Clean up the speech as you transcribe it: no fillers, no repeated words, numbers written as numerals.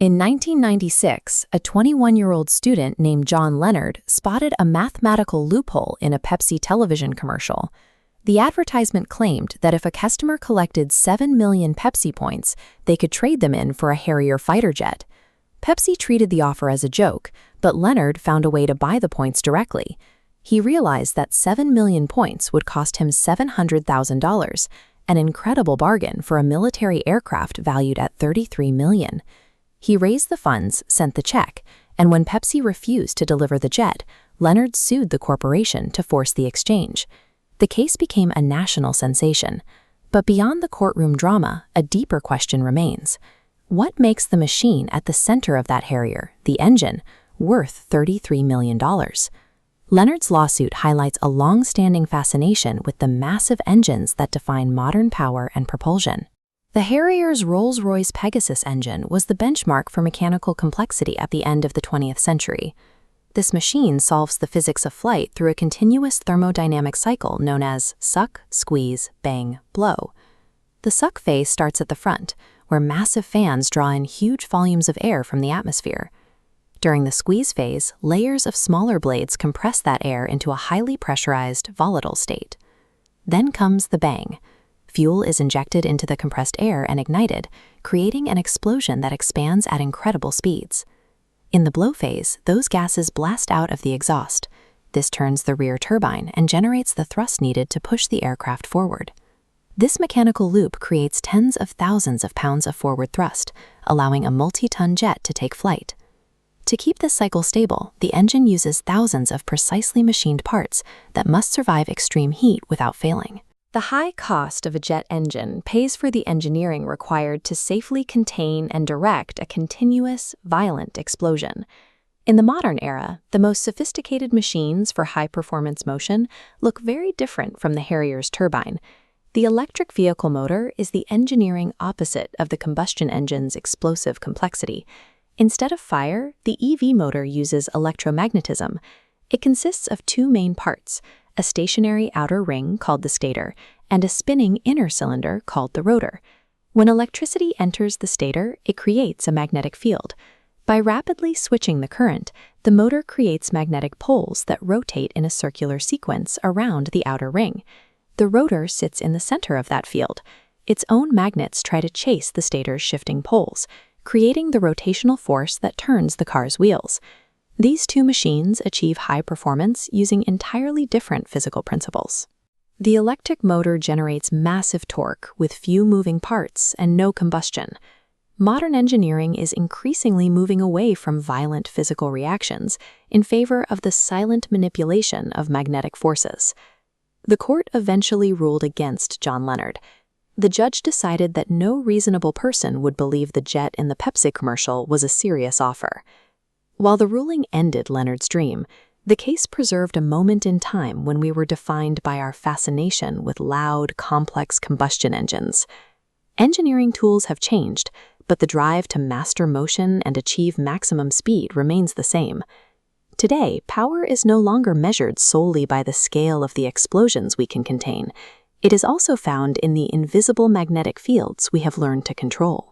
In 1996, a 21-year-old student named John Leonard spotted a mathematical loophole in a Pepsi television commercial. The advertisement claimed that if a customer collected 7 million Pepsi points, they could trade them in for a Harrier fighter jet. Pepsi treated the offer as a joke, but Leonard found a way to buy the points directly. He realized that 7 million points would cost him $700,000, an incredible bargain for a military aircraft valued at $33 million. He raised the funds, sent the check, and when Pepsi refused to deliver the jet, Leonard sued the corporation to force the exchange. The case became a national sensation. But beyond the courtroom drama, a deeper question remains. What makes the machine at the center of that Harrier, the engine, worth $33 million? Leonard's lawsuit highlights a long-standing fascination with the massive engines that define modern power and propulsion. The Harrier's Rolls-Royce Pegasus engine was the benchmark for mechanical complexity at the end of the 20th century. This machine solves the physics of flight through a continuous thermodynamic cycle known as suck, squeeze, bang, blow. The suck phase starts at the front, where massive fans draw in huge volumes of air from the atmosphere. During the squeeze phase, layers of smaller blades compress that air into a highly pressurized, volatile state. Then comes the bang. Fuel is injected into the compressed air and ignited, creating an explosion that expands at incredible speeds. In the blow phase, those gases blast out of the exhaust. This turns the rear turbine and generates the thrust needed to push the aircraft forward. This mechanical loop creates tens of thousands of pounds of forward thrust, allowing a multi-ton jet to take flight. To keep this cycle stable, the engine uses thousands of precisely machined parts that must survive extreme heat without failing. The high cost of a jet engine pays for the engineering required to safely contain and direct a continuous, violent explosion. In the modern era, the most sophisticated machines for high-performance motion look very different from the Harrier's turbine. The electric vehicle motor is the engineering opposite of the combustion engine's explosive complexity. Instead of fire, the EV motor uses electromagnetism. It consists of two main parts: a stationary outer ring called the stator, and a spinning inner cylinder called the rotor. When electricity enters the stator, it creates a magnetic field. By rapidly switching the current, the motor creates magnetic poles that rotate in a circular sequence around the outer ring. The rotor sits in the center of that field. Its own magnets try to chase the stator's shifting poles, creating the rotational force that turns the car's wheels. These two machines achieve high performance using entirely different physical principles. The electric motor generates massive torque with few moving parts and no combustion. Modern engineering is increasingly moving away from violent physical reactions in favor of the silent manipulation of magnetic forces. The court eventually ruled against John Leonard. The judge decided that no reasonable person would believe the jet in the Pepsi commercial was a serious offer. While the ruling ended Leonard's dream, the case preserved a moment in time when we were defined by our fascination with loud, complex combustion engines. Engineering tools have changed, but the drive to master motion and achieve maximum speed remains the same. Today, power is no longer measured solely by the scale of the explosions we can contain. It is also found in the invisible magnetic fields we have learned to control.